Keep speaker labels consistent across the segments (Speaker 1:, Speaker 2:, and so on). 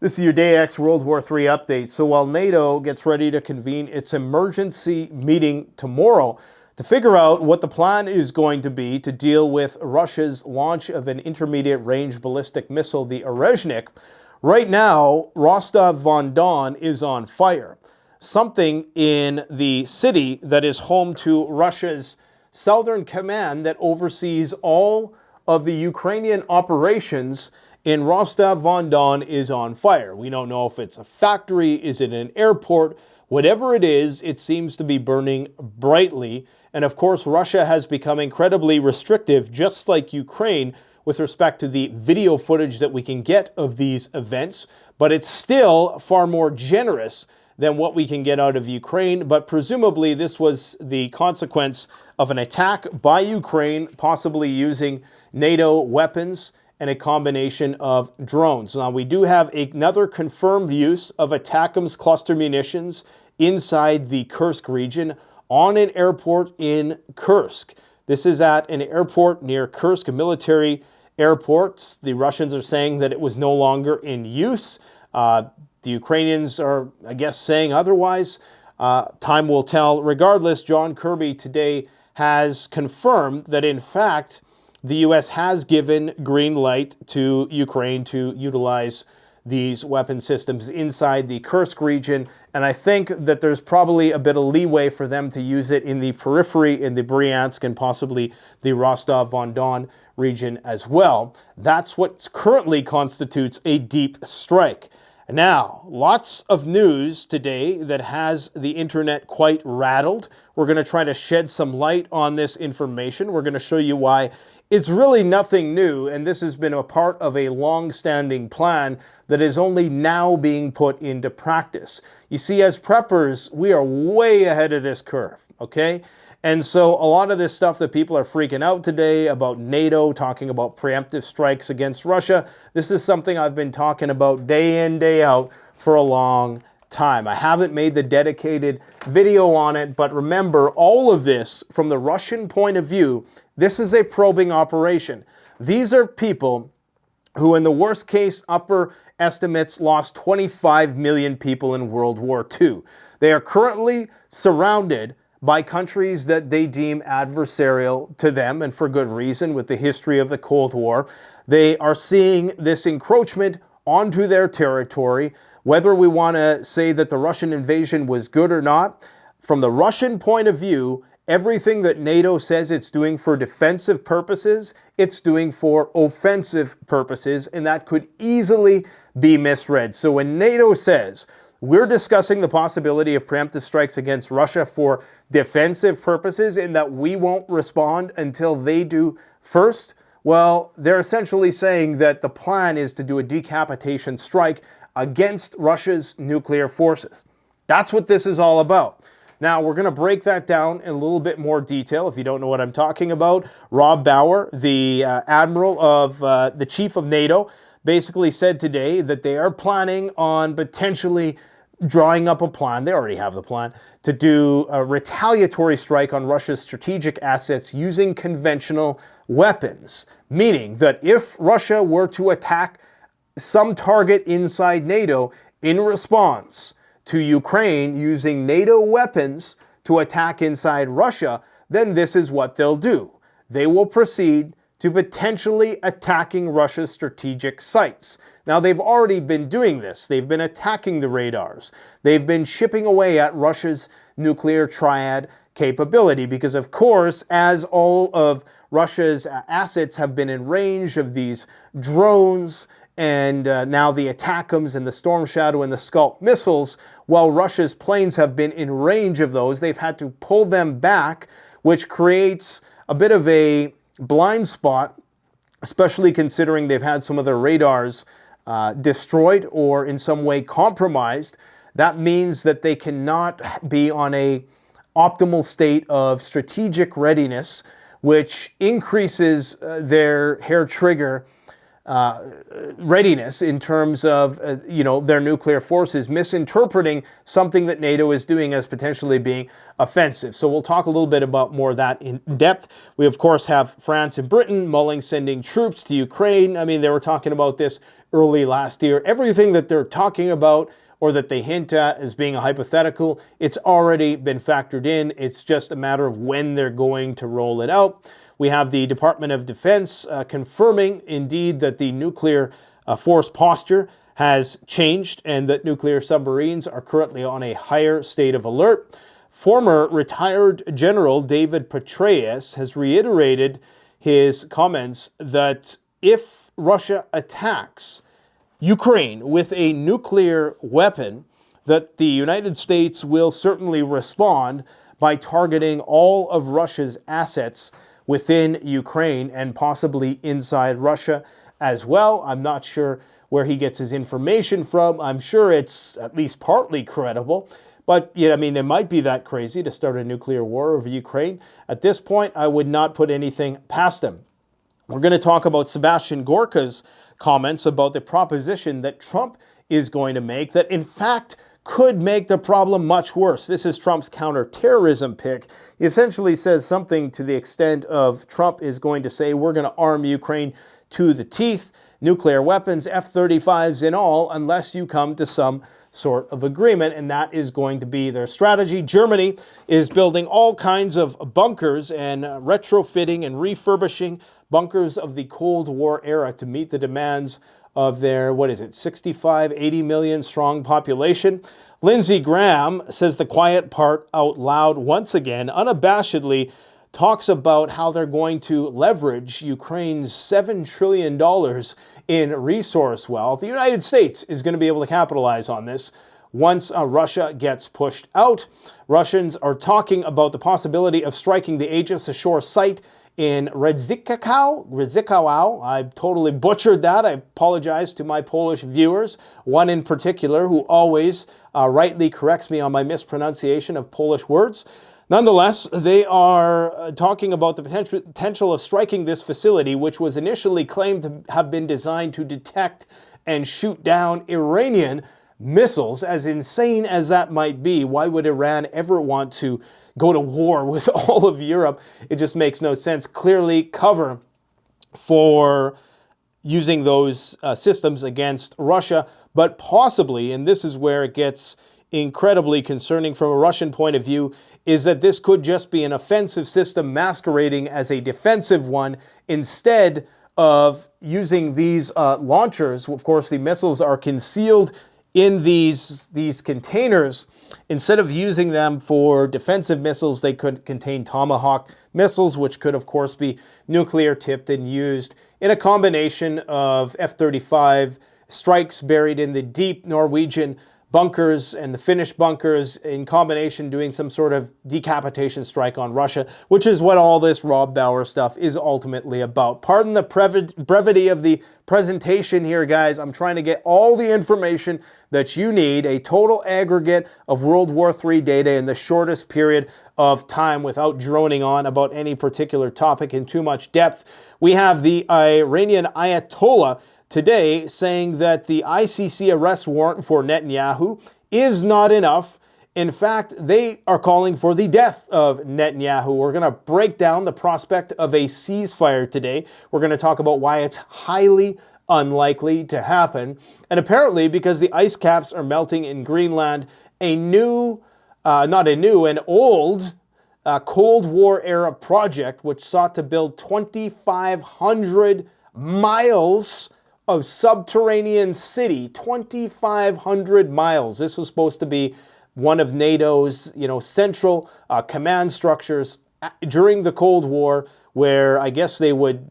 Speaker 1: This is your Day X World War III update. So while NATO gets ready to convene its emergency meeting tomorrow to figure out what the plan is going to be to deal with Russia's launch of an intermediate-range ballistic missile, the Orezhnik, right now Rostov-on-Don is on fire. Something in the city that is home to Russia's Southern Command that oversees all of the Ukrainian operations in Rostov-on-Don is on fire. We don't know if it's a factory, is it an airport? Whatever it is, it seems to be burning brightly. And of course, Russia has become incredibly restrictive, just like Ukraine, with respect to the video footage that we can get of these events. But it's still far more generous than what we can get out of Ukraine. But presumably this was the consequence of an attack by Ukraine, possibly using NATO weapons and a combination of drones. Now, we do have another confirmed use of ATACMS cluster munitions inside the Kursk region on an airport in Kursk. This is at an airport near Kursk, a military airport. The Russians are saying that it was no longer in use. The Ukrainians are, I guess, saying otherwise. Time will tell. Regardless, John Kirby today has confirmed that, in fact, the U.S. has given green light to Ukraine to utilize these weapon systems inside the Kursk region, and I think that there's probably a bit of leeway for them to use it in the periphery, in the Bryansk and possibly the Rostov-on-Don region as well. That's what currently constitutes a deep strike. Now, lots of news today that has the internet quite rattled. We're going to try to shed some light on this information. We're going to show you why it's really nothing new, and this has been a part of a long-standing plan that is only now being put into practice. You see, as preppers, we are way ahead of this curve, okay? And so a lot of this stuff that people are freaking out today about NATO, talking about preemptive strikes against Russia, this is something I've been talking about day in, day out for a long time. I haven't made the dedicated video on it, but remember, all of this, from the Russian point of view, this is a probing operation. These are people who, in the worst case, upper estimates, lost 25 million people in World War II. They are currently surrounded by countries that they deem adversarial to them, and for good reason, with the history of the Cold War. They are seeing this encroachment onto their territory. Whether we want to say that the Russian invasion was good or not, from the Russian point of view, everything that NATO says it's doing for defensive purposes, it's doing for offensive purposes, and that could easily be misread. So when NATO says, we're discussing the possibility of preemptive strikes against Russia for defensive purposes and that we won't respond until they do first, well, they're essentially saying that the plan is to do a decapitation strike against Russia's nuclear forces. That's what this is all about. Now, we're going to break that down in a little bit more detail. If you don't know what I'm talking about, Rob Bauer, the admiral of the chief of NATO, basically said today that they are planning on potentially drawing up a plan, they already have the plan, to do a retaliatory strike on Russia's strategic assets using conventional weapons. Meaning that if Russia were to attack some target inside NATO in response to Ukraine using NATO weapons to attack inside Russia, then this is what they'll do. They will proceed to potentially attacking Russia's strategic sites. Now, they've already been doing this. They've been attacking the radars. They've been chipping away at Russia's nuclear triad capability because, of course, as all of Russia's assets have been in range of these drones and now the ATACMS and the Storm Shadow and the Scalp missiles, while Russia's planes have been in range of those, they've had to pull them back, which creates a bit of a blind spot, especially considering they've had some of their radars destroyed or in some way compromised. That means that they cannot be on a optimal state of strategic readiness, which increases their hair trigger readiness in terms of, their nuclear forces, misinterpreting something that NATO is doing as potentially being offensive. So we'll talk a little bit about more of that in depth. We, of course, have France and Britain mulling sending troops to Ukraine. I mean, they were talking about this early last year. Everything that they're talking about or that they hint at as being a hypothetical, it's already been factored in. It's just a matter of when they're going to roll it out. We have the Department of Defense confirming indeed that the nuclear force posture has changed and that nuclear submarines are currently on a higher state of alert. Former retired General David Petraeus has reiterated his comments that if Russia attacks Ukraine with a nuclear weapon, that the United States will certainly respond by targeting all of Russia's assets within Ukraine and possibly inside Russia as well. I'm not sure where he gets his information from. I'm sure it's at least partly credible. But, I mean, they might be that crazy to start a nuclear war over Ukraine. At this point, I would not put anything past them. We're going to talk about Sebastian Gorka's comments about the proposition that Trump is going to make that, in fact, could make the problem much worse. This is Trump's counterterrorism pick. He essentially says something to the extent of Trump is going to say, we're going to arm Ukraine to the teeth, nuclear weapons, F-35s and all, unless you come to some sort of agreement, and that is going to be their strategy. Germany is building all kinds of bunkers and retrofitting and refurbishing bunkers of the Cold War era to meet the demands of their, 65, 80 million strong population. Lindsey Graham says the quiet part out loud once again, unabashedly talks about how they're going to leverage Ukraine's $7 trillion in resource wealth. The United States is going to be able to capitalize on this once Russia gets pushed out. Russians are talking about the possibility of striking the Aegis Ashore site in Redzikowo. I totally butchered that. I apologize to my Polish viewers, one in particular who always rightly corrects me on my mispronunciation of Polish words. Nonetheless, they are talking about the potential of striking this facility, which was initially claimed to have been designed to detect and shoot down Iranian missiles. As insane as that might be, why would Iran ever want to go to war with all of Europe? It just makes no sense. Clearly cover for using those systems against Russia, but possibly, and this is where it gets incredibly concerning from a Russian point of view, is that this could just be an offensive system masquerading as a defensive one instead of using these launchers. Of course, the missiles are concealed in these containers. Instead of using them for defensive missiles, they could contain Tomahawk missiles, which could, of course, be nuclear tipped and used in a combination of F-35 strikes buried in the deep Norwegian bunkers and the Finnish bunkers, in combination doing some sort of decapitation strike on Russia, which is what all this Rob Bauer stuff is ultimately about. Pardon the brevity of the presentation here, guys. I'm trying to get all the information that you need, a total aggregate of World War III data in the shortest period of time without droning on about any particular topic in too much depth. We have the Iranian Ayatollah today saying that the ICC arrest warrant for Netanyahu is not enough. In fact, they are calling for the death of Netanyahu. We're going to break down the prospect of a ceasefire today. We're going to talk about why it's highly unlikely to happen. And apparently, because the ice caps are melting in Greenland, an old Cold War era project which sought to build 2,500 miles of subterranean city, 2,500 miles. This was supposed to be one of NATO's, central command structures during the Cold War, where I guess they would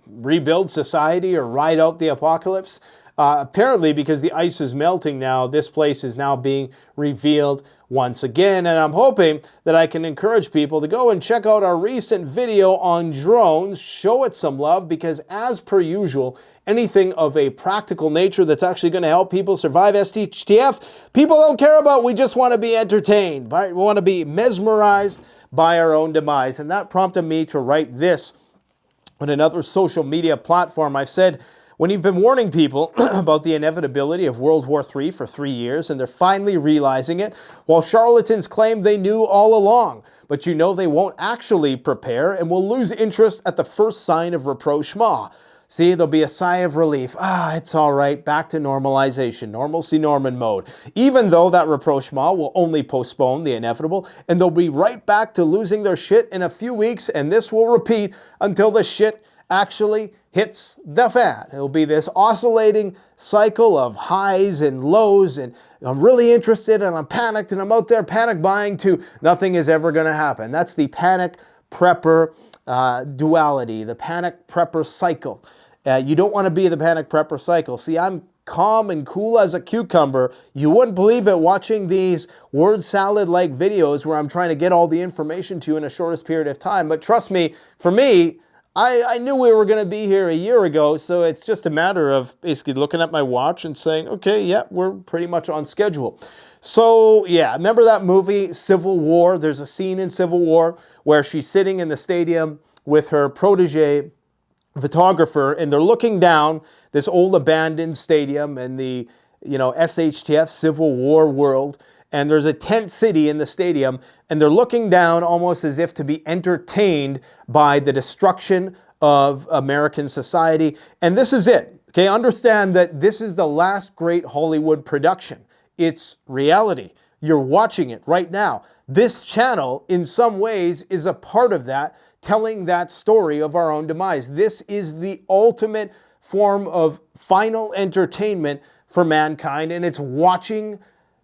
Speaker 1: rebuild society or ride out the apocalypse. Apparently, because the ice is melting now, this place is now being revealed once again. And I'm hoping that I can encourage people to go and check out our recent video on drones, show it some love, because as per usual, anything of a practical nature that's actually going to help people survive STTF, people don't care about. We just want to be entertained, right? We want to be mesmerized by our own demise. And that prompted me to write this on another social media platform. I've said, When you've been warning people about the inevitability of World War III for 3 years, and they're finally realizing it, while charlatans claim they knew all along, but you know they won't actually prepare and will lose interest at the first sign of rapprochement. See, there'll be a sigh of relief. It's all right, back to normalization, normalcy Norman mode. Even though that rapprochement will only postpone the inevitable, and they'll be right back to losing their shit in a few weeks, and this will repeat until the shit actually hits the fan. It'll be this oscillating cycle of highs and lows, and I'm really interested and I'm panicked and I'm out there panic buying to nothing is ever going to happen. That's the panic prepper duality, the panic prepper cycle. You don't want to be the panic prepper cycle. See, I'm calm and cool as a cucumber. You wouldn't believe it watching these word salad-like videos where I'm trying to get all the information to you in the shortest period of time. But trust me, for me, I knew we were going to be here a year ago, so it's just a matter of basically looking at my watch and saying, okay, yeah, we're pretty much on schedule. So, yeah, remember that movie, Civil War? There's a scene in Civil War where she's sitting in the stadium with her protege photographer, and they're looking down this old abandoned stadium in the, SHTF Civil War world, and there's a tent city in the stadium, and they're looking down almost as if to be entertained by the destruction of American society. And this is it. Okay, understand that this is the last great Hollywood production. It's reality. You're watching it right now. This channel, in some ways, is a part of that, telling that story of our own demise. This is the ultimate form of final entertainment for mankind, and it's watching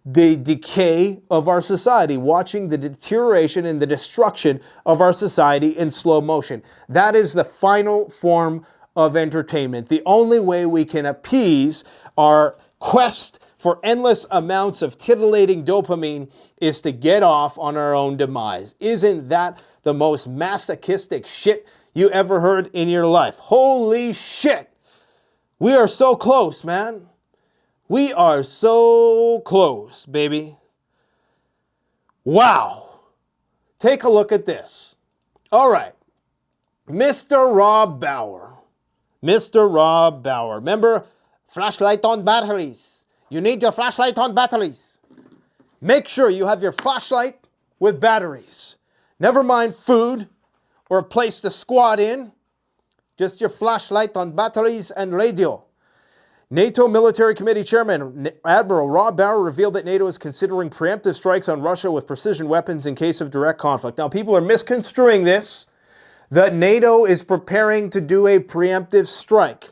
Speaker 1: the decay of our society, watching the deterioration and the destruction of our society in slow motion. That is the final form of entertainment. The only way we can appease our quest for endless amounts of titillating dopamine is to get off on our own demise. Isn't that the most masochistic shit you ever heard in your life? Holy shit! We are so close, man. We are so close, baby. Wow. Take a look at this. All right. Mr. Rob Bauer. Mr. Rob Bauer. Remember, flashlight on batteries. You need your flashlight on batteries. Make sure you have your flashlight with batteries. Never mind food or a place to squat in. Just your flashlight on batteries and radio. NATO Military Committee Chairman Admiral Rob Bauer revealed that NATO is considering preemptive strikes on Russia with precision weapons in case of direct conflict. Now, people are misconstruing this, that NATO is preparing to do a preemptive strike.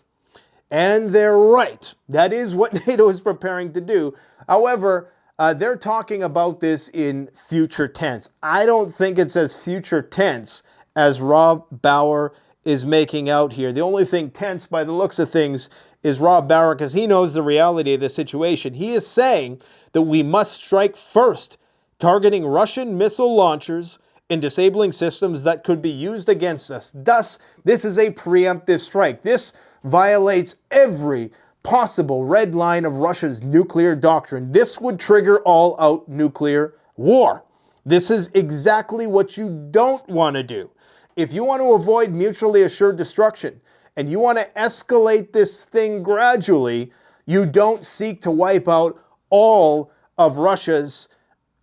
Speaker 1: And they're right. That is what NATO is preparing to do. However, they're talking about this in future tense. I don't think it's as future tense as Rob Bauer is making out here. The only thing tense by the looks of things is Rob Bauer, because he knows the reality of the situation. He is saying that we must strike first, targeting Russian missile launchers and disabling systems that could be used against us. Thus, this is a preemptive strike. This violates every possible red line of Russia's nuclear doctrine. This would trigger all-out nuclear war. This is exactly what you don't want to do. If you want to avoid mutually assured destruction, and you want to escalate this thing gradually, you don't seek to wipe out all of Russia's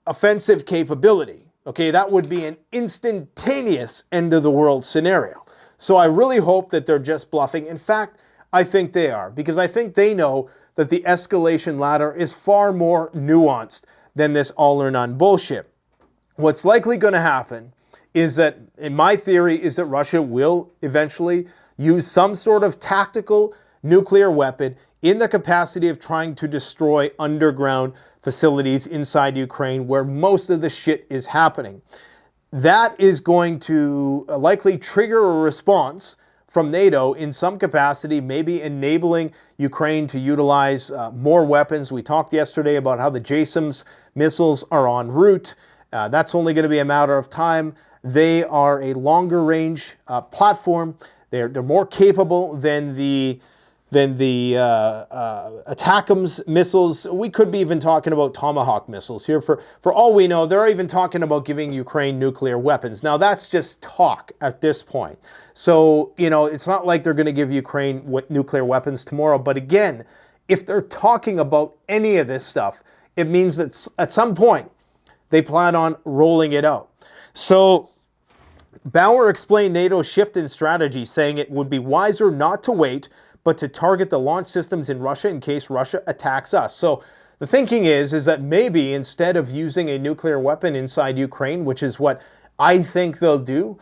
Speaker 1: offensive capability. Okay, that would be an instantaneous end of the world scenario. So I really hope that they're just bluffing. In fact, I think they are, because I think they know that the escalation ladder is far more nuanced than this all or none bullshit. What's likely going to happen is that, in my theory, is that Russia will eventually use some sort of tactical nuclear weapon in the capacity of trying to destroy underground facilities inside Ukraine where most of the shit is happening. That is going to likely trigger a response from NATO in some capacity, maybe enabling Ukraine to utilize more weapons. We talked yesterday about how the JASMs missiles are en route. That's only going to be a matter of time. They are a longer range platform. They're more capable than the ATACMS missiles. We could be even talking about Tomahawk missiles here. For all we know, they're even talking about giving Ukraine nuclear weapons. Now, that's just talk at this point. So, you know, it's not like they're going to give Ukraine nuclear weapons tomorrow. But again, if they're talking about any of this stuff, it means that at some point they plan on rolling it out. So Bauer explained NATO's shift in strategy, saying it would be wiser not to wait, but to target the launch systems in Russia in case Russia attacks us. So the thinking is that maybe instead of using a nuclear weapon inside Ukraine, which is what I think they'll do,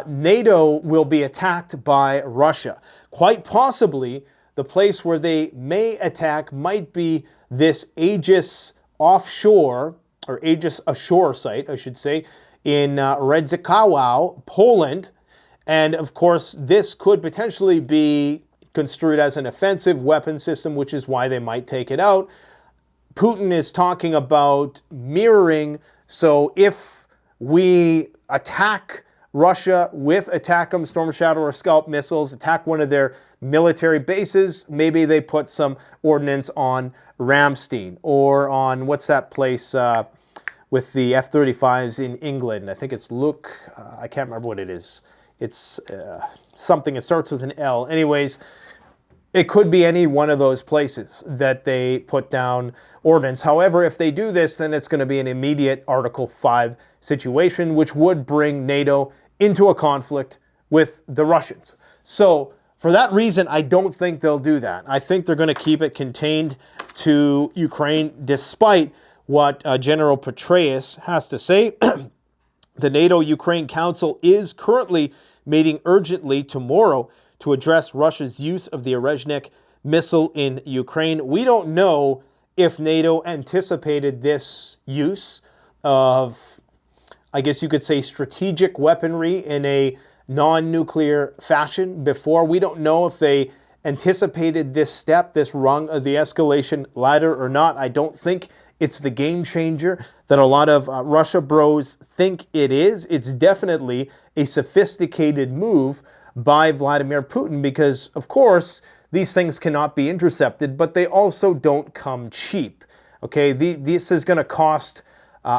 Speaker 1: NATO will be attacked by Russia. Quite possibly, the place where they may attack might be this Aegis offshore, or Aegis ashore site, I should say, in Redzikowo, Poland. And of course, this could potentially be construed as an offensive weapon system, which is why they might take it out. Putin is talking about mirroring. So if we attack Russia with ATACMS, Storm Shadow, or Scalp missiles, attack one of their military bases, maybe they put some ordnance on Ramstein, or on, what's that place with the F-35s in England? I think it's I can't remember what it is. It's something, it starts with an L. Anyways, it could be any one of those places that they put down ordnance. However, if they do this, then it's going to be an immediate Article 5 situation, which would bring NATO into a conflict with the Russians. So for that reason, I don't think they'll do that. I think they're going to keep it contained to Ukraine, despite what General Petraeus has to say. The NATO-Ukraine Council is currently meeting urgently tomorrow to address Russia's use of the Orezhnik missile in Ukraine. We don't know if NATO anticipated this use of, I guess you could say, strategic weaponry in a non-nuclear fashion before. We don't know if they anticipated this step, this rung of the escalation ladder or not. I don't think it's the game changer that a lot of Russia bros think it is. It's definitely a sophisticated move by Vladimir Putin because, of course, these things cannot be intercepted, but they also don't come cheap. Okay, this is going to cost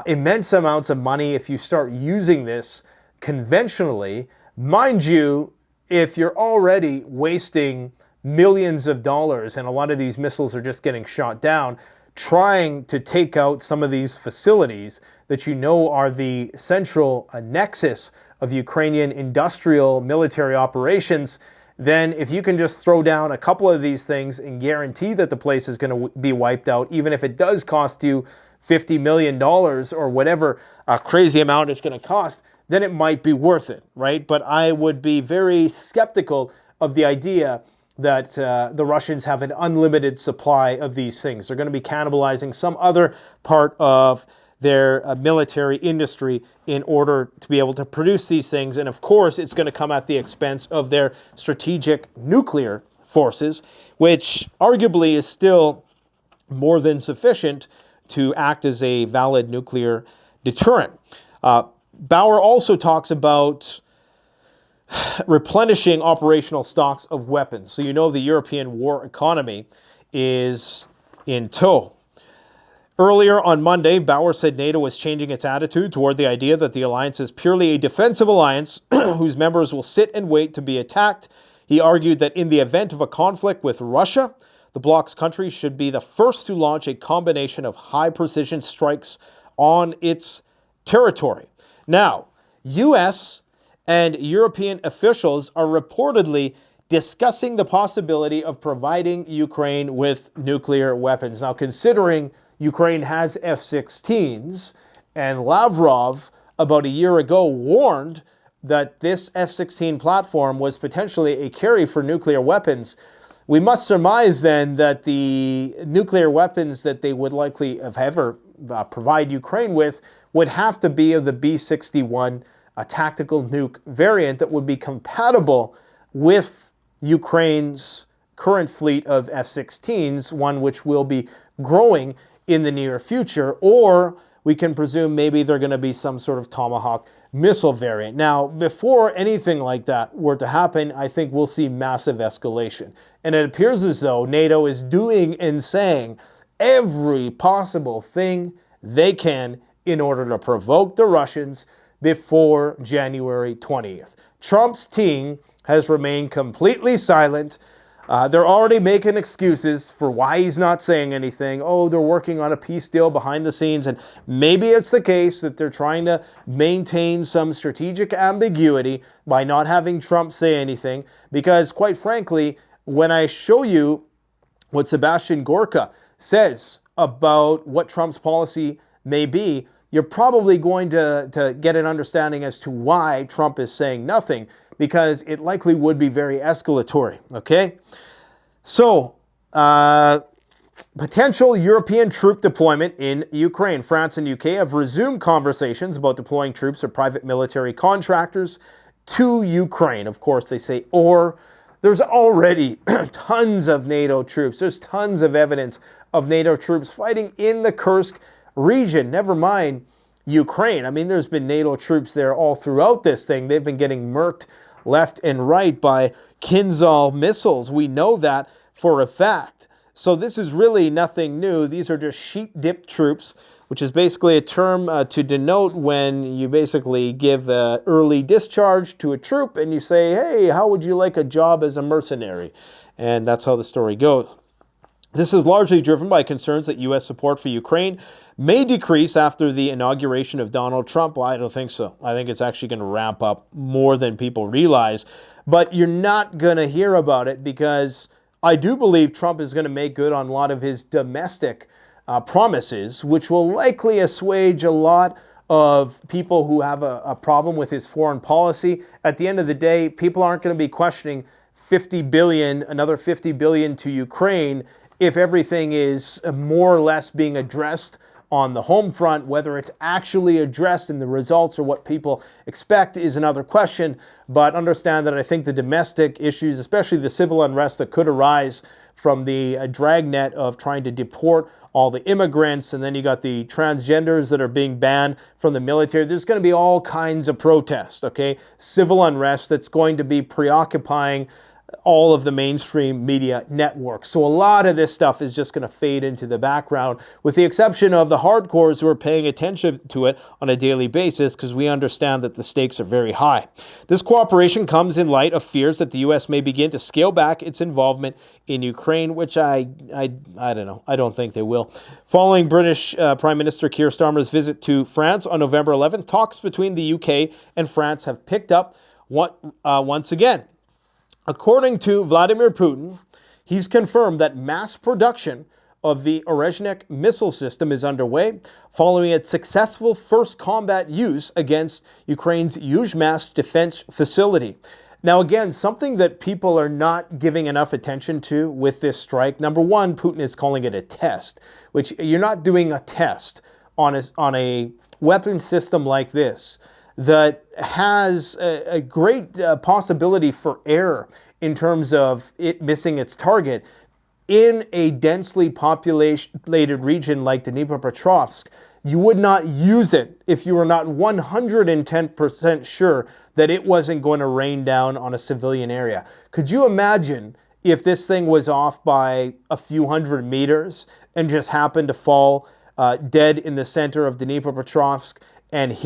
Speaker 1: immense amounts of money if you start using this conventionally. Mind you, if you're already wasting millions of dollars, and a lot of these missiles are just getting shot down, trying to take out some of these facilities that you know are the central nexus of Ukrainian industrial military operations, then if you can just throw down a couple of these things and guarantee that the place is going to be wiped out, even if it does cost you $50 million or whatever crazy amount it's going to cost, then it might be worth it, right? But I would be very skeptical of the idea that the Russians have an unlimited supply of these things. They're going to be cannibalizing some other part of their military industry in order to be able to produce these things. And of course, it's going to come at the expense of their strategic nuclear forces, which arguably is still more than sufficient to act as a valid nuclear deterrent. Bauer also talks about replenishing operational stocks of weapons. So you know the European war economy is in tow. Earlier on Monday, Bauer said NATO was changing its attitude toward the idea that the alliance is purely a defensive alliance whose members will sit and wait to be attacked. He argued that in the event of a conflict with Russia, the bloc's countries should be the first to launch a combination of high-precision strikes on its territory. Now, U.S. and European officials are reportedly discussing the possibility of providing Ukraine with nuclear weapons. Now, considering Ukraine has F-16s, and Lavrov about a year ago warned that this F-16 platform was potentially a carry for nuclear weapons, we must surmise then that the nuclear weapons that they would likely have ever provide Ukraine with would have to be of the B-61 a tactical nuke variant that would be compatible with Ukraine's current fleet of F-16s, one which will be growing in the near future, or we can presume maybe they're going to be some sort of Tomahawk missile variant. Now, before anything like that were to happen, I think we'll see massive escalation. And it appears as though NATO is doing and saying every possible thing they can in order to provoke the Russians before January 20th. Trump's team has remained completely silent. They're already making excuses for why he's not saying anything. Oh, they're working on a peace deal behind the scenes. And maybe it's the case that they're trying to maintain some strategic ambiguity by not having Trump say anything. Because quite frankly, when I show you what Sebastian Gorka says about what Trump's policy may be, you're probably going to get an understanding as to why Trump is saying nothing, because it likely would be very escalatory, okay? So, potential European troop deployment in Ukraine. France and UK have resumed conversations about deploying troops or private military contractors to Ukraine. Of course, they say or. There's already tons of NATO troops. There's tons of evidence of NATO troops fighting in the Kursk region, never mind Ukraine. I mean, there's been NATO troops there all throughout this thing. They've been getting murked left and right by Kinzhal missiles. We know that for a fact. So this is really nothing new. These are just sheep-dipped troops, which is basically a term to denote when you basically give an early discharge to a troop and you say, hey, how would you like a job as a mercenary? And that's how the story goes. This is largely driven by concerns that U.S. support for Ukraine may decrease after the inauguration of Donald Trump. Well, I don't think so. I think it's actually going to ramp up more than people realize. But you're not going to hear about it because I do believe Trump is going to make good on a lot of his domestic promises, which will likely assuage a lot of people who have a problem with his foreign policy. At the end of the day, people aren't going to be questioning another $50 billion to Ukraine if everything is more or less being addressed on the home front. Whether it's actually addressed in the results or what people expect is another question. But understand that I think the domestic issues, especially the civil unrest that could arise from the dragnet of trying to deport all the immigrants, and then you got the transgenders that are being banned from the military. There's going to be all kinds of protests, okay? Civil unrest that's going to be preoccupying all of the mainstream media networks. So a lot of this stuff is just going to fade into the background, with the exception of the hardcores who are paying attention to it on a daily basis, because we understand that the stakes are very high. This cooperation comes in light of fears that the U.S. may begin to scale back its involvement in Ukraine, which I don't know. I don't think they will. Following British Prime Minister Keir Starmer's visit to France on November 11th, talks between the UK and France have picked up once again. According to Vladimir Putin, he's confirmed that mass production of the Orezhnik missile system is underway following its successful first combat use against Ukraine's Yuzhmash defense facility. Now, again, something that people are not giving enough attention to with this strike. Number one, Putin is calling it a test, which you're not doing a test on a weapon system like this that has a great possibility for error in terms of it missing its target in a densely populated region like Dnipropetrovsk. You would not use it if you were not 110% sure that it wasn't going to rain down on a civilian area. Could you imagine if this thing was off by a few hundred meters and just happened to fall dead in the center of Dnipropetrovsk and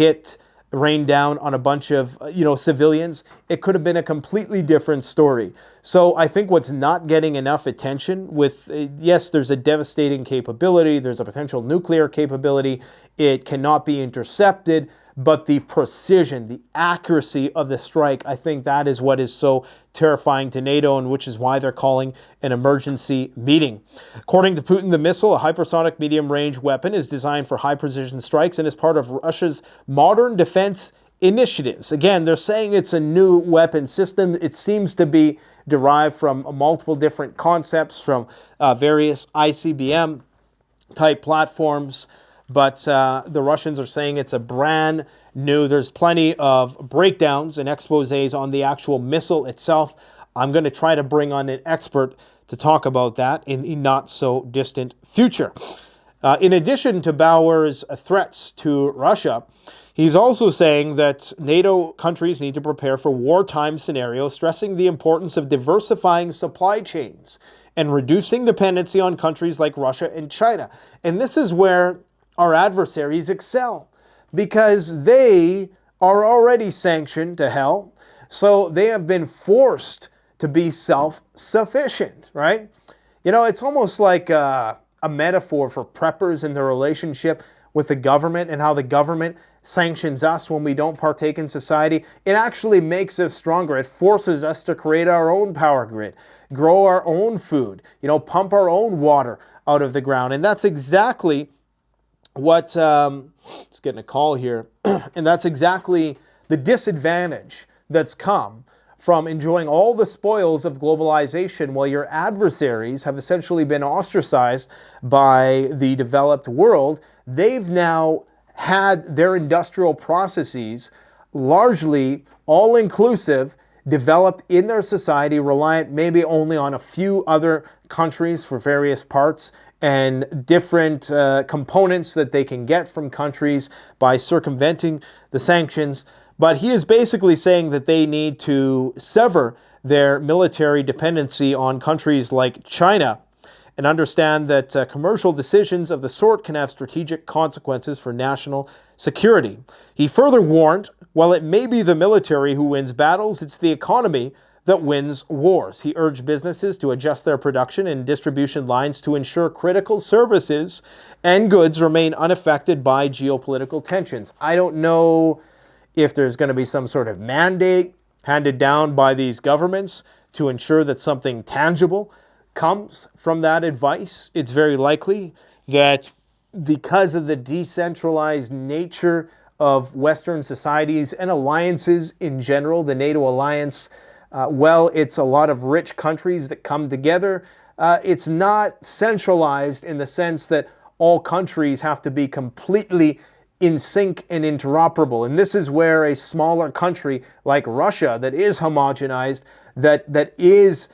Speaker 1: rain down on a bunch of civilians? It could have been a completely different story. So I think what's not getting enough attention with, yes, there's a devastating capability, there's a potential nuclear capability, it cannot be intercepted, but the precision, the accuracy of the strike, I think that is what is so terrifying to NATO, and which is why they're calling an emergency meeting. According to Putin, the missile, a hypersonic medium-range weapon, is designed for high-precision strikes and is part of Russia's modern defense initiatives. Again, they're saying it's a new weapon system. It seems to be derived from multiple different concepts from various ICBM-type platforms. But the Russians are saying it's a brand new. There's plenty of breakdowns and exposés on the actual missile itself. I'm going to try to bring on an expert to talk about that in the not so distant future. In addition to Bauer's threats to Russia, he's also saying that NATO countries need to prepare for wartime scenarios, stressing the importance of diversifying supply chains and reducing dependency on countries like Russia and China. And this is where our adversaries excel, because they are already sanctioned to hell, so they have been forced to be self-sufficient, right? You know, it's almost like a metaphor for preppers in their relationship with the government and how the government sanctions us when we don't partake in society. It actually makes us stronger. It forces us to create our own power grid, grow our own food, pump our own water out of the ground. And that's exactly what, let's get in a call here, and that's exactly the disadvantage that's come from enjoying all the spoils of globalization while your adversaries have essentially been ostracized by the developed world. They've now had their industrial processes largely all-inclusive, developed in their society, reliant maybe only on a few other countries for various parts and different components that they can get from countries by circumventing the sanctions. But he is basically saying that they need to sever their military dependency on countries like China and understand that commercial decisions of the sort can have strategic consequences for national security. He further warned, while it may be the military who wins battles, it's the economy that wins wars. He urged businesses to adjust their production and distribution lines to ensure critical services and goods remain unaffected by geopolitical tensions. I don't know if there's going to be some sort of mandate handed down by these governments to ensure that something tangible comes from that advice. It's very likely that because of the decentralized nature of Western societies and alliances in general, the NATO alliance, it's a lot of rich countries that come together. It's not centralized in the sense that all countries have to be completely in sync and interoperable. And this is where a smaller country like Russia that is homogenized, that is,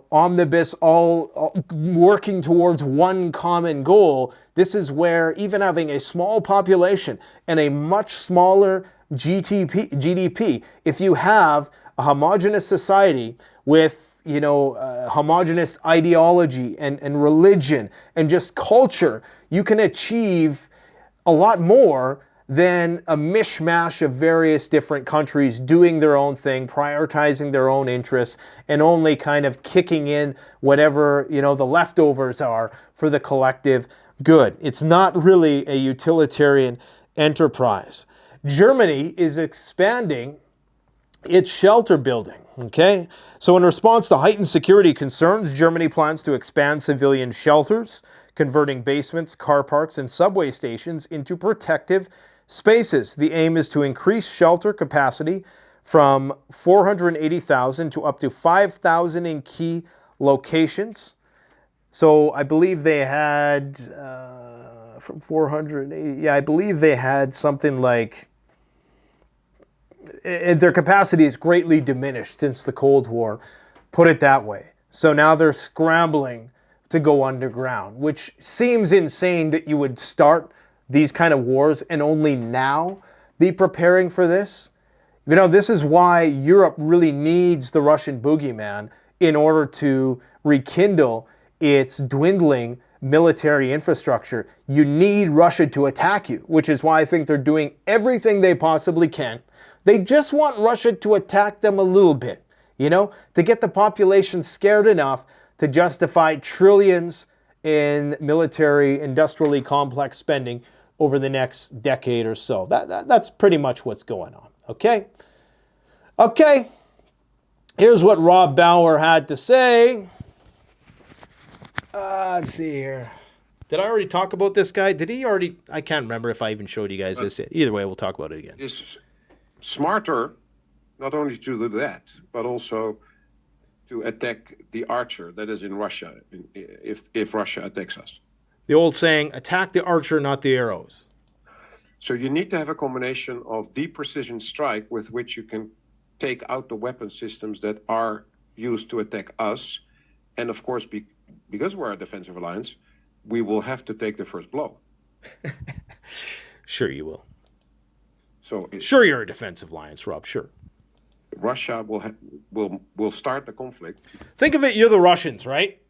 Speaker 1: omnibus, all working towards one common goal. This is where even having a small population and a much smaller GDP, if you have a homogenous society with, homogenous ideology and religion and just culture, you can achieve a lot more than a mishmash of various different countries doing their own thing, prioritizing their own interests, and only kind of kicking in whatever, the leftovers are for the collective good. It's not really a utilitarian enterprise. Germany is expanding its shelter building, okay? So in response to heightened security concerns, Germany plans to expand civilian shelters, converting basements, car parks, and subway stations into protective spaces. The aim is to increase shelter capacity from 480,000 to up to 5,000 in key locations. So I believe they had, from 480, I believe they had something like, their capacity is greatly diminished since the Cold War, put it that way. So now they're scrambling to go underground, which seems insane that you would start these kind of wars and only now be preparing for this. This is why Europe really needs the Russian boogeyman in order to rekindle its dwindling military infrastructure. You need Russia to attack you, which is why I think they're doing everything they possibly can. They just want Russia to attack them a little bit, to get the population scared enough to justify trillions in military, industrially complex spending over the next decade or so. That's pretty much what's going on, okay? Okay, here's what Rob Bauer had to say. Let's see here. Did I already talk about this guy? Did he already? I can't remember if I even showed you guys this. Either way, we'll talk about it again.
Speaker 2: It's smarter not only to do that, but also to attack the archer that is in Russia if Russia attacks us.
Speaker 1: The old saying, attack the archer, not the arrows.
Speaker 2: So you need to have a combination of deep precision strike with which you can take out the weapon systems that are used to attack us. And of course, because we're a defensive alliance, we will have to take the first blow.
Speaker 1: Sure you will.
Speaker 2: So
Speaker 1: sure you're a defensive alliance, Rob, sure.
Speaker 2: Russia will start the conflict.
Speaker 1: Think of it, you're the Russians, right?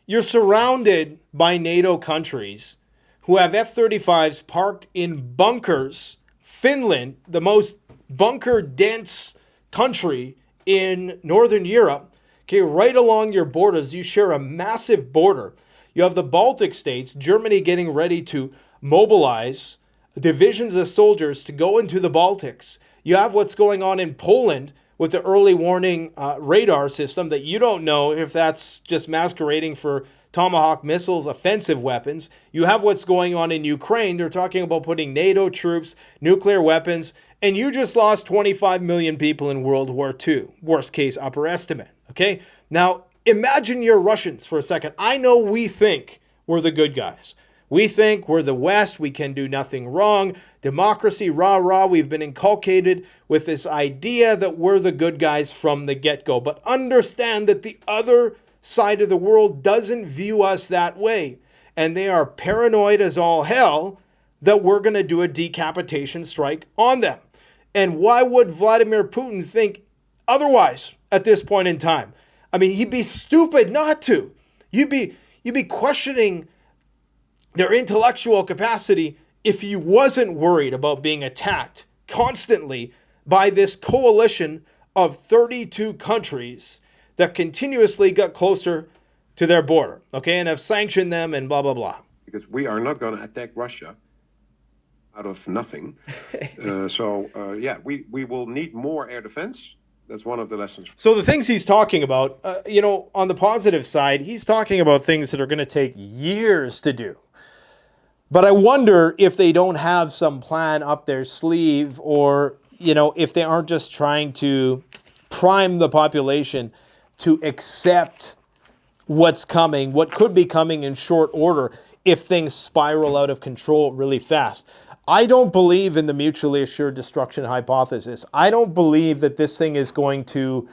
Speaker 1: You're surrounded by NATO countries who have F-35s parked in bunkers. Finland, the most bunker-dense country in Northern Europe, okay, right along your borders, you share a massive border. You have the Baltic states, Germany getting ready to mobilize divisions of soldiers to go into the Baltics. You have what's going on in Poland with the early warning radar system that you don't know if that's just masquerading for Tomahawk missiles, offensive weapons. You have what's going on in Ukraine. They're talking about putting NATO troops, nuclear weapons, and you just lost 25 million people in World War II. Worst case upper estimate, okay? Now, imagine you're Russians for a second. I know we think we're the good guys. We think we're the West, we can do nothing wrong. Democracy, rah, rah. We've been inculcated with this idea that we're the good guys from the get-go. But understand that the other side of the world doesn't view us that way. And they are paranoid as all hell that we're going to do a decapitation strike on them. And why would Vladimir Putin think otherwise at this point in time? I mean, he'd be stupid not to. You'd be questioning their intellectual capacity if he wasn't worried about being attacked constantly by this coalition of 32 countries that continuously got closer to their border, okay, and have sanctioned them and blah, blah, blah.
Speaker 2: Because we are not going to attack Russia out of nothing. Yeah, we will need more air defense. That's one of the lessons.
Speaker 1: So the things he's talking about, on the positive side, he's talking about things that are going to take years to do. But I wonder if they don't have some plan up their sleeve, or, if they aren't just trying to prime the population to accept what's coming, what could be coming in short order if things spiral out of control really fast. I don't believe in the mutually assured destruction hypothesis. I don't believe that this thing is going to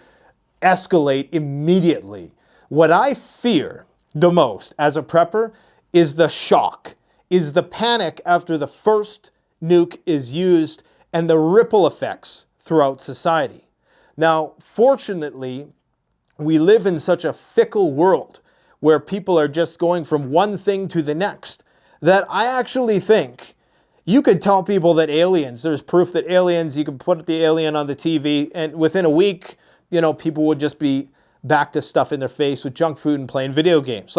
Speaker 1: escalate immediately. What I fear the most as a prepper is the shock, is the panic after the first nuke is used and the ripple effects throughout society. Now, fortunately, we live in such a fickle world where people are just going from one thing to the next that I actually think you could tell people that there's proof that aliens, you can put the alien on the TV, and within a week, people would just be back to stuff in their face with junk food and playing video games.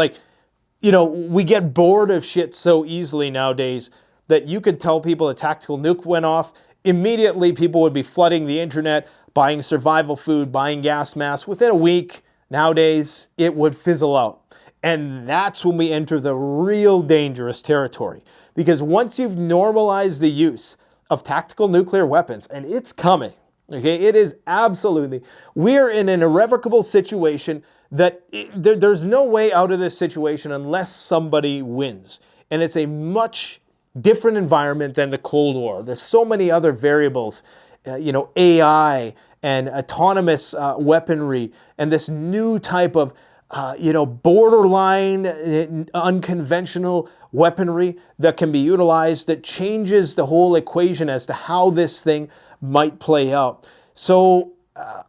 Speaker 1: We get bored of shit so easily nowadays that you could tell people a tactical nuke went off. Immediately, people would be flooding the internet, buying survival food, buying gas masks. Within a week, nowadays, it would fizzle out. And that's when we enter the real dangerous territory. Because once you've normalized the use of tactical nuclear weapons, and it's coming, okay, it is absolutely, we're in an irrevocable situation that there's no way out of this situation unless somebody wins. And it's a much different environment than the Cold War. There's so many other variables, AI and autonomous weaponry and this new type of, borderline unconventional weaponry that can be utilized that changes the whole equation as to how this thing might play out. So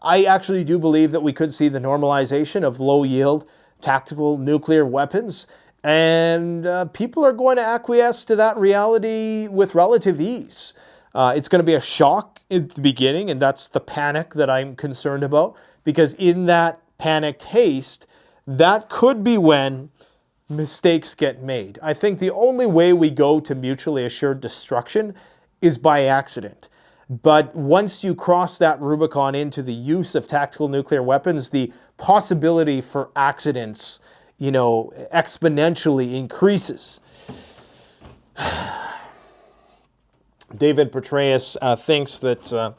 Speaker 1: I actually do believe that we could see the normalization of low-yield tactical nuclear weapons, and people are going to acquiesce to that reality with relative ease. It's going to be a shock at the beginning, and that's the panic that I'm concerned about, because in that panicked haste, that could be when mistakes get made. I think the only way we go to mutually assured destruction is by accident. But once you cross that Rubicon into the use of tactical nuclear weapons, the possibility for accidents, exponentially increases. David Petraeus thinks that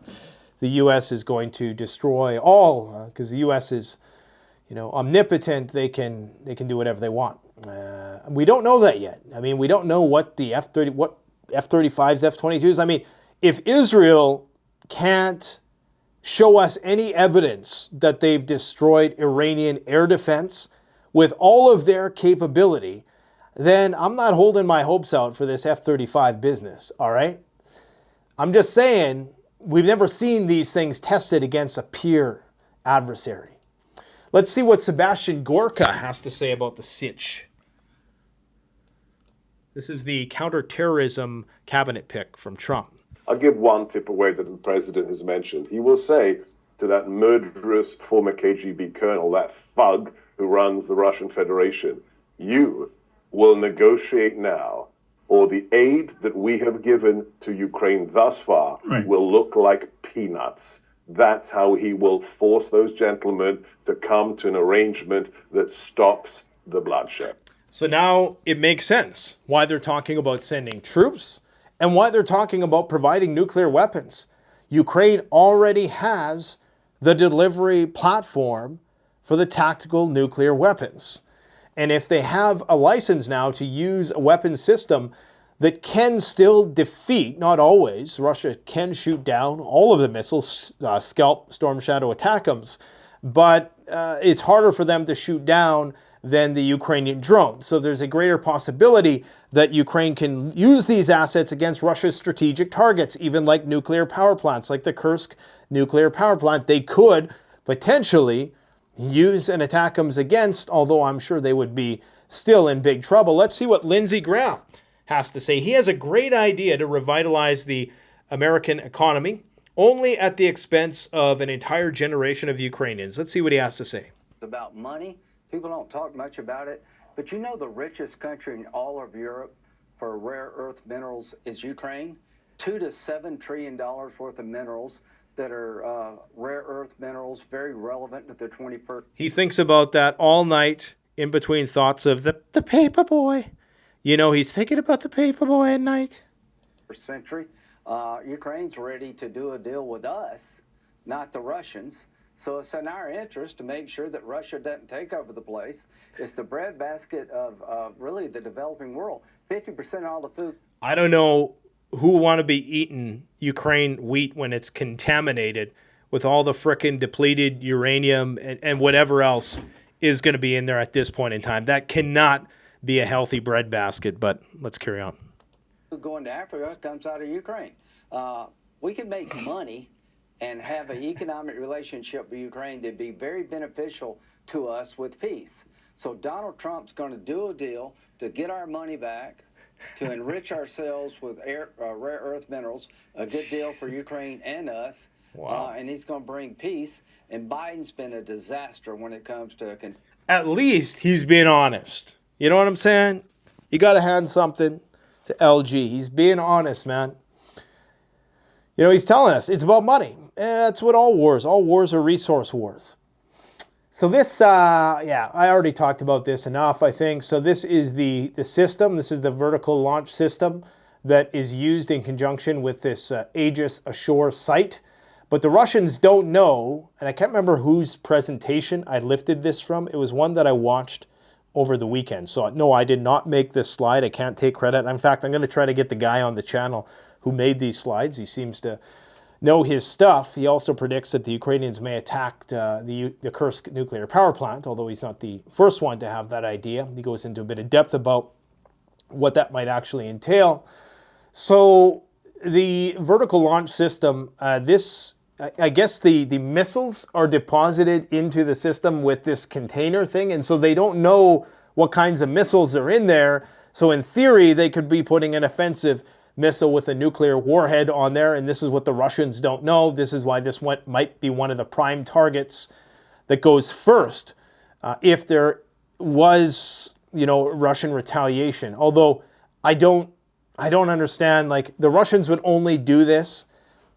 Speaker 1: the U.S. is going to destroy all, because the U.S. is, omnipotent. They can do whatever they want. We don't know that yet. I mean, we don't know what the F-35s, F-22s. I mean, if Israel can't show us any evidence that they've destroyed Iranian air defense with all of their capability, then I'm not holding my hopes out for this F-35 business, all right? I'm just saying, we've never seen these things tested against a peer adversary. Let's see what Sebastian Gorka has to say about the sitch. This is the counterterrorism cabinet pick from Trump.
Speaker 3: I'll give one tip away that the president has mentioned. He will say to that murderous former KGB colonel, that thug who runs the Russian Federation, you will negotiate now, or the aid that we have given to Ukraine thus far will look like peanuts. That's how he will force those gentlemen to come to an arrangement that stops the bloodshed.
Speaker 1: So now it makes sense why they're talking about sending troops and why they're talking about providing nuclear weapons. Ukraine already has the delivery platform for the tactical nuclear weapons. And if they have a license now to use a weapon system that can still defeat, not always, Russia can shoot down all of the missiles, Scalp, Storm Shadow, ATACMS, but it's harder for them to shoot down than the Ukrainian drones. So there's a greater possibility that Ukraine can use these assets against Russia's strategic targets, even like nuclear power plants, like the Kursk nuclear power plant. They could potentially use an ATACMS against, although I'm sure they would be still in big trouble. Let's see what Lindsey Graham has to say. He has a great idea to revitalize the American economy, only at the expense of an entire generation of Ukrainians. Let's see what he has to say.
Speaker 4: About money, people don't talk much about it, but you know the richest country in all of Europe for rare earth minerals is Ukraine. $2 to $7 trillion worth of minerals that are rare earth minerals, very relevant to the 21st.
Speaker 1: He thinks about that all night in between thoughts of the paper boy. You know, he's thinking about the paper boy at night.
Speaker 4: Century. Ukraine's ready to do a deal with us, not the Russians. So it's in our interest to make sure that Russia doesn't take over the place. It's the breadbasket of really the developing world. 50% of all the food.
Speaker 1: I don't know who want to be eating Ukraine wheat when it's contaminated with all the frickin' depleted uranium and whatever else is going to be in there at this point in time. That cannot be a healthy breadbasket, but let's carry on.
Speaker 4: Going to Africa comes out of Ukraine. We can make money and have an economic relationship with Ukraine that'd be very beneficial to us with peace. So Donald Trump's going to do a deal to get our money back, to enrich ourselves with rare earth minerals, a good deal for Ukraine and us.
Speaker 1: Wow.
Speaker 4: And he's going to bring peace. And Biden's been a disaster when it comes to...
Speaker 1: At least he's being honest. You know what I'm saying? You got to hand something to LG. He's being honest, man. You know, he's telling us it's about money. That's what all wars are resource wars. So this, I already talked about this enough, I think. So this is the system. This is the vertical launch system that is used in conjunction with this Aegis Ashore site. But the Russians don't know, and I can't remember whose presentation I lifted this from. It was one that I watched over the weekend. So no, I did not make this slide. I can't take credit. In fact, I'm going to try to get the guy on the channel who made these slides. He seems to know his stuff. He also predicts that the Ukrainians may attack the Kursk nuclear power plant, although he's not the first one to have that idea. He goes into a bit of depth about what that might actually entail. So the vertical launch system, I guess the missiles are deposited into the system with this container thing, and so they don't know what kinds of missiles are in there. So in theory, they could be putting an offensive missile with a nuclear warhead on there, and this is what the Russians don't know. This is why this might be one of the prime targets that goes first if there was, Russian retaliation. Although I don't understand, like, the Russians would only do this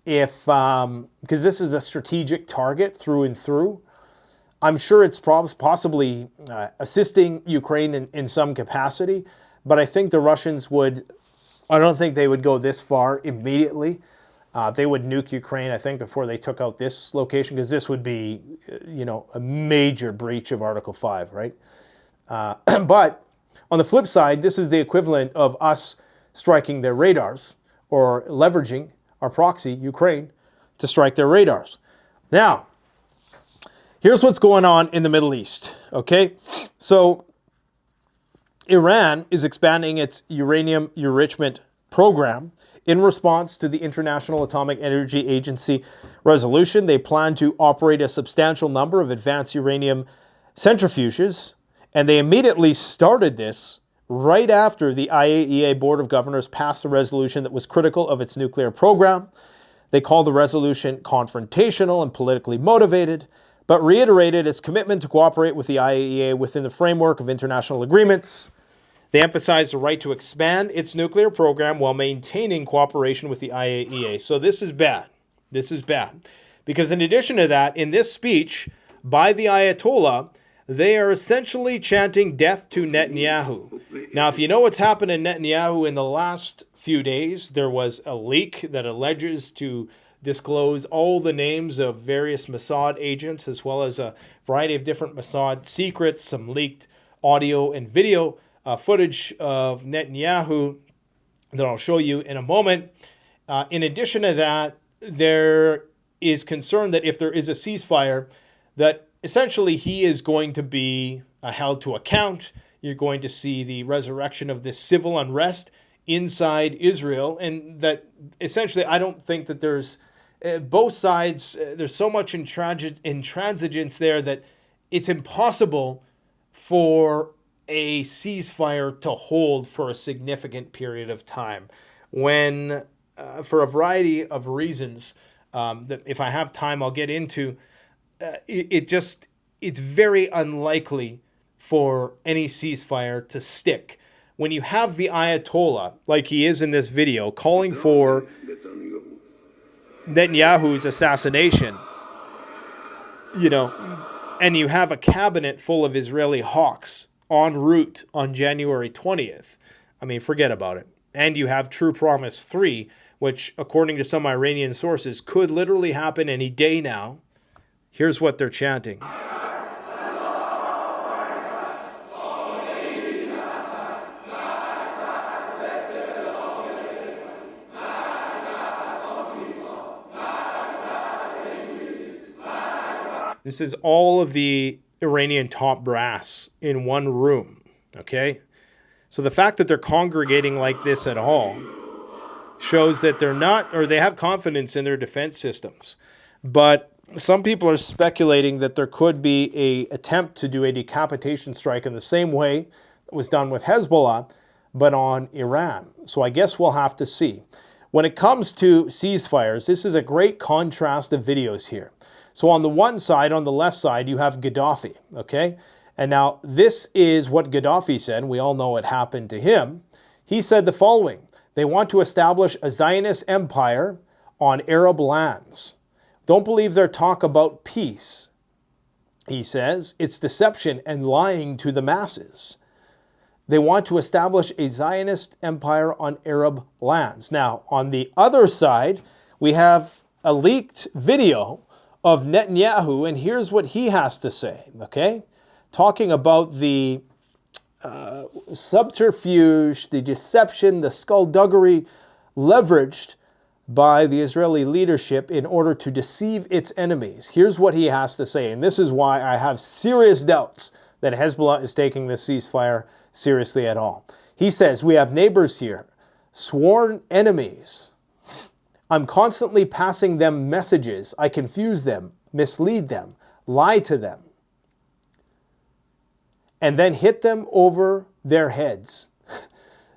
Speaker 1: if, because this is a strategic target through and through. I'm sure it's possibly assisting Ukraine in some capacity, but I think the Russians I don't think they would go this far immediately. They would nuke Ukraine, I think, before they took out this location, because this would be, a major breach of Article 5, right? But on the flip side, this is the equivalent of us striking their radars or leveraging our proxy, Ukraine, to strike their radars. Now, here's what's going on in the Middle East, okay? So Iran is expanding its uranium enrichment program in response to the International Atomic Energy Agency resolution. They plan to operate a substantial number of advanced uranium centrifuges, and they immediately started this right after the IAEA Board of Governors passed a resolution that was critical of its nuclear program. They called the resolution confrontational and politically motivated, but reiterated its commitment to cooperate with the IAEA within the framework of international agreements. They emphasized the right to expand its nuclear program while maintaining cooperation with the IAEA. So this is bad. This is bad. Because in addition to that, in this speech by the Ayatollah, they are essentially chanting death to Netanyahu. Now, if you know what's happened in Netanyahu in the last few days, there was a leak that alleges to disclose all the names of various Mossad agents, as well as a variety of different Mossad secrets, some leaked audio and video footage of Netanyahu that I'll show you in a moment. In addition to that, there is concern that if there is a ceasefire, that essentially he is going to be held to account. You're going to see the resurrection of this civil unrest inside Israel, and that essentially I don't think that there's both sides, there's so much intransigence there that it's impossible for a ceasefire to hold for a significant period of time. When, for a variety of reasons that if I have time I'll get into, it's very unlikely for any ceasefire to stick. When you have the Ayatollah, like he is in this video, calling for Netanyahu's assassination, and you have a cabinet full of Israeli hawks en route on January 20th, I mean, forget about it. And you have True Promise 3, which, according to some Iranian sources, could literally happen any day now. Here's what they're chanting. This is all of the Iranian top brass in one room, okay? So the fact that they're congregating like this at all shows that they're not, or they have confidence in their defense systems. But some people are speculating that there could be an attempt to do a decapitation strike in the same way that was done with Hezbollah, but on Iran. So I guess we'll have to see. When it comes to ceasefires, this is a great contrast of videos here. So on the one side, on the left side, you have Gaddafi, okay? And now this is what Gaddafi said. We all know what happened to him. He said the following: they want to establish a Zionist empire on Arab lands. Don't believe their talk about peace. He says it's deception and lying to the masses. They want to establish a Zionist empire on Arab lands. Now, on the other side, we have a leaked video of Netanyahu, and here's what he has to say, okay? Talking about the subterfuge, the deception, the skullduggery leveraged by the Israeli leadership in order to deceive its enemies. Here's what he has to say, and this is why I have serious doubts that Hezbollah is taking this ceasefire seriously at all. He says, we have neighbors here, sworn enemies. I'm constantly passing them messages. I confuse them, mislead them, lie to them, and then hit them over their heads.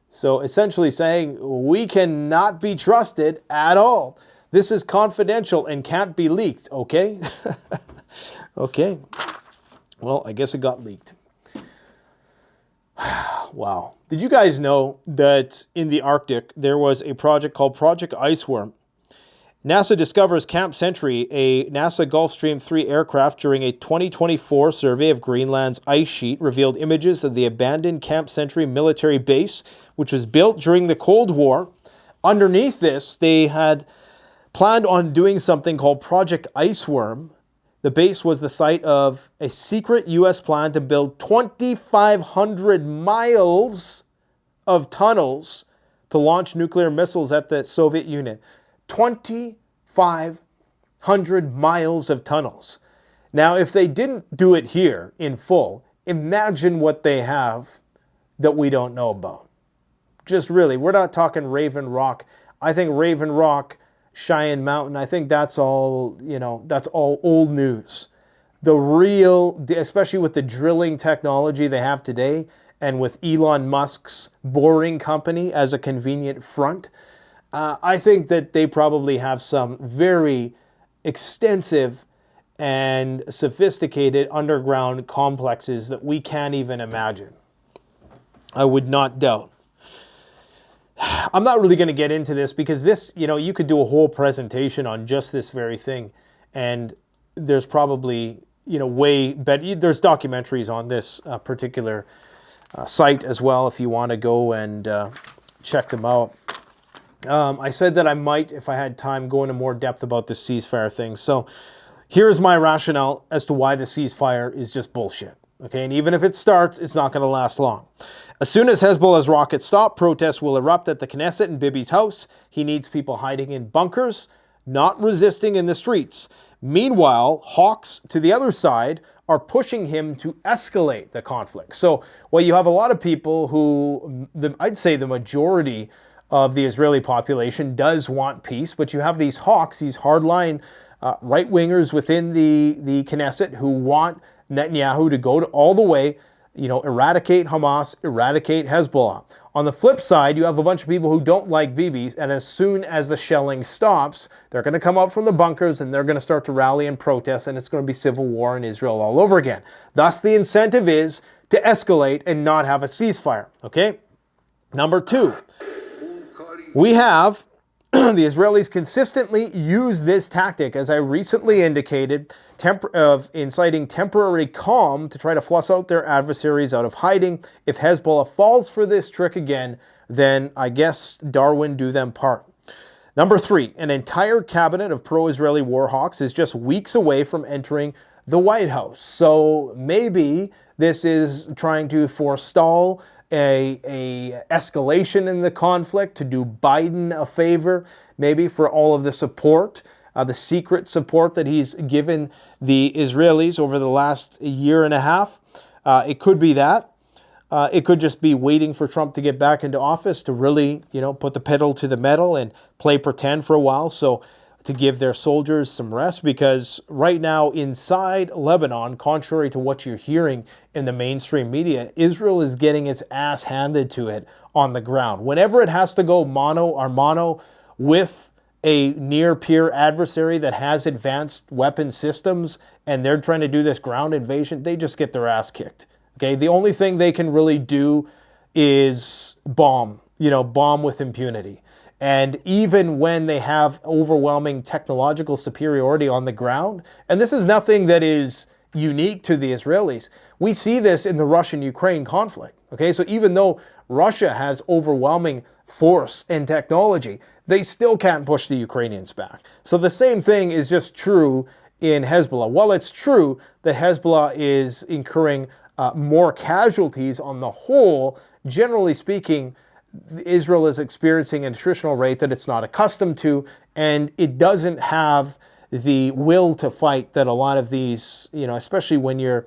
Speaker 1: So essentially saying, we cannot be trusted at all. This is confidential and can't be leaked, okay? Okay. Well, I guess it got leaked. Wow. Did you guys know that in the Arctic, there was a project called Project Iceworm? NASA discovers Camp Sentry, a NASA Gulfstream 3 aircraft, during a 2024 survey of Greenland's ice sheet, revealed images of the abandoned Camp Sentry military base, which was built during the Cold War. Underneath this, they had planned on doing something called Project Iceworm. The base was the site of a secret U.S. plan to build 2,500 miles of tunnels to launch nuclear missiles at the Soviet Union. 2,500 miles of tunnels. Now, if they didn't do it here in full, imagine what they have that we don't know about. Just really, we're not talking Raven Rock. I think Raven Rock, Cheyenne Mountain, I think that's all, that's all old news. The real, especially with the drilling technology they have today, and with Elon Musk's boring company as a convenient front, I think that they probably have some very extensive and sophisticated underground complexes that we can't even imagine. I would not doubt. I'm not really going to get into this because this, you could do a whole presentation on just this very thing. And there's probably, way better. There's documentaries on this particular site as well if you want to go and check them out. I said that I might, if I had time, go into more depth about the ceasefire thing. So here's my rationale as to why the ceasefire is just bullshit. Okay, and even if it starts, it's not going to last long. As soon as Hezbollah's rockets stop, protests will erupt at the Knesset and Bibi's house. He needs people hiding in bunkers, not resisting in the streets. Meanwhile, hawks to the other side are pushing him to escalate the conflict. So, you have a lot of people who, I'd say the majority of the Israeli population does want peace, but you have these hawks, these hardline right-wingers within the Knesset who want Netanyahu to go all the way, eradicate Hamas, eradicate Hezbollah. On the flip side, you have a bunch of people who don't like Bibi, and as soon as the shelling stops, they're going to come up from the bunkers and they're going to start to rally and protest, and it's going to be civil war in Israel all over again. Thus, the incentive is to escalate and not have a ceasefire, okay? Number two, we have the Israelis consistently use this tactic, as I recently indicated, of inciting temporary calm to try to flush out their adversaries out of hiding. If Hezbollah falls for this trick again, then I guess Darwin do them part. Number three, an entire cabinet of pro-Israeli war hawks is just weeks away from entering the White House. So maybe this is trying to forestall a escalation in the conflict, to do Biden a favor, maybe for all of the support, the secret support that he's given the Israelis over the last year and a half. It could be that. It could just be waiting for Trump to get back into office to really, put the pedal to the metal and play pretend for a while. So to give their soldiers some rest, because right now inside Lebanon, contrary to what you're hearing in the mainstream media, Israel is getting its ass handed to it on the ground. Whenever it has to go mano a mano with a near-peer adversary that has advanced weapon systems and they're trying to do this ground invasion, they just get their ass kicked. Okay, the only thing they can really do is bomb with impunity. And even when they have overwhelming technological superiority on the ground, and this is nothing that is unique to the Israelis, we see this in the Russian-Ukraine conflict. Okay, so even though Russia has overwhelming force and technology, they still can't push the Ukrainians back. So the same thing is just true in Hezbollah. While it's true that Hezbollah is incurring more casualties on the whole, generally speaking, Israel is experiencing an attritional rate that it's not accustomed to, and it doesn't have the will to fight that a lot of these, especially when you're,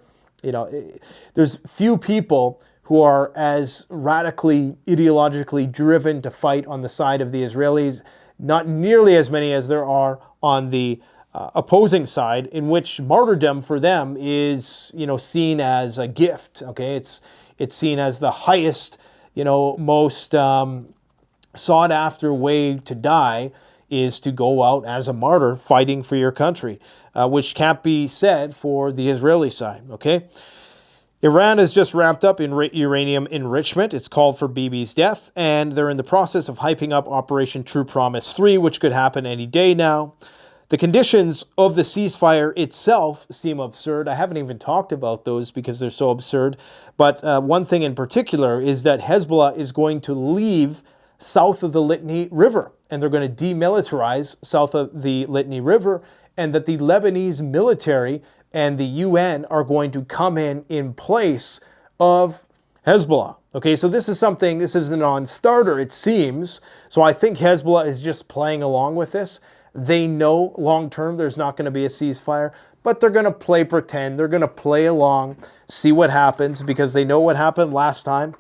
Speaker 1: there's few people who are as radically ideologically driven to fight on the side of the Israelis, not nearly as many as there are on the opposing side, in which martyrdom for them is, seen as a gift. Okay, it's seen as the highest, most sought after way to die is to go out as a martyr fighting for your country, which can't be said for the Israeli side. Okay. Iran has just ramped up in uranium enrichment. It's called for Bibi's death, and they're in the process of hyping up Operation True Promise 3, which could happen any day now. The conditions of the ceasefire itself seem absurd. I haven't even talked about those because they're so absurd. But one thing in particular is that Hezbollah is going to leave south of the Litani River, and they're going to demilitarize south of the Litani River, and that the Lebanese military and the UN are going to come in place of Hezbollah. Okay, so this is a non-starter, it seems. So I think Hezbollah is just playing along with this. They know long-term there's not going to be a ceasefire, but they're going to play pretend. They're going to play along, see what happens, because they know what happened last time.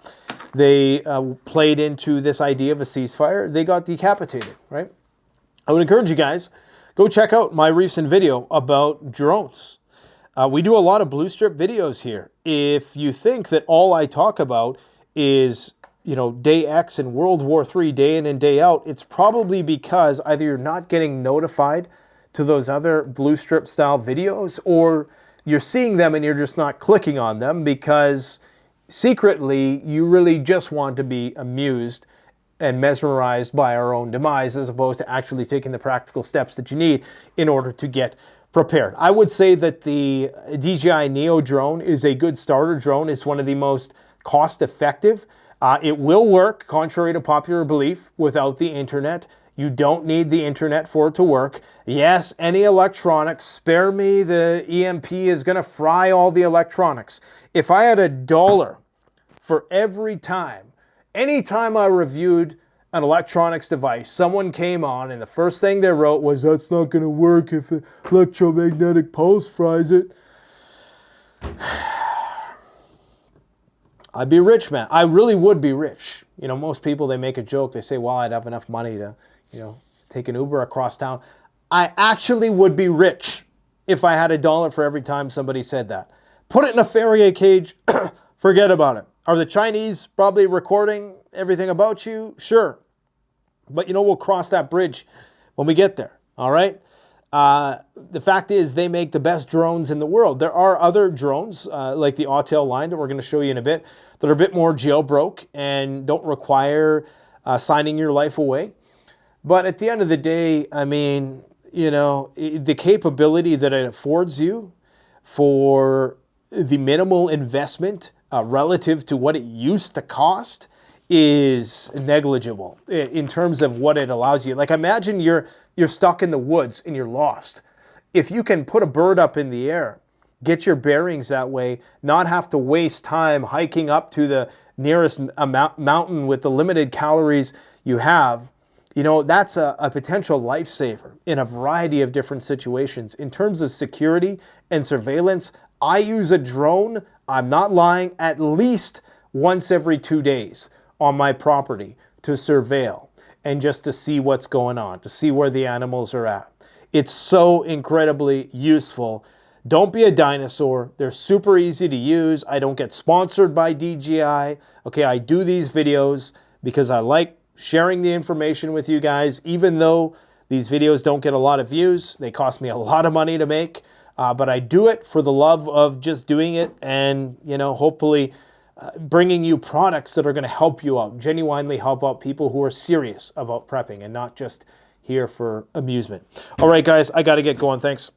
Speaker 1: they played into this idea of a ceasefire, they got decapitated, right? I would encourage you guys, go check out my recent video about drones. We do a lot of blue strip videos here. If you think that all I talk about is, you know, day X in World War III, day in and day out, it's probably because either you're not getting notified to those other blue strip style videos, or you're seeing them and you're just not clicking on them because secretly you really just want to be amused and mesmerized by our own demise, as opposed to actually taking the practical steps that you need in order to get prepared. I would say that the DJI Neo drone is a good starter drone. It's one of the most cost-effective. It will work, contrary to popular belief, without the internet. You don't need the internet for it to work. Yes, any electronics, spare me, the EMP is going to fry all the electronics. If I had $1 for every time, anytime I reviewed an electronics device, someone came on and the first thing they wrote was, that's not going to work if an electromagnetic pulse fries it. I'd be rich, man. I really would be rich. You know, most people, they make a joke. They say, well, I'd have enough money to, you know, take an Uber across town. I actually would be rich if I had $1 for every time somebody said that. Put it in a Faraday cage, forget about it. Are the Chinese probably recording everything about you? Sure. But, you know, we'll cross that bridge when we get there, all right? The fact is, they make the best drones in the world. There are other drones, like the Autel line that we're going to show you in a bit, that are a bit more jailbroke and don't require signing your life away. But at the end of the day, I mean, you know, the capability that it affords you for the minimal investment relative to what it used to cost is negligible in terms of what it allows you. Like, imagine you're stuck in the woods and you're lost. If you can put a bird up in the air, get your bearings that way, not have to waste time hiking up to the nearest mountain with the limited calories you have, you know, that's a potential lifesaver in a variety of different situations. In terms of security and surveillance, I use a drone, I'm not lying, at least once every 2 days on my property to surveil and just to see what's going on, to see where the animals are at. It's so incredibly useful. Don't be a dinosaur. They're super easy to use. I don't get sponsored by DJI. Okay, I do these videos because I like sharing the information with you guys, even though these videos don't get a lot of views. They cost me a lot of money to make, but I do it for the love of just doing it and, you know, hopefully bringing you products that are going to help you out, genuinely help out people who are serious about prepping and not just here for amusement. All right, guys, I got to get going. Thanks.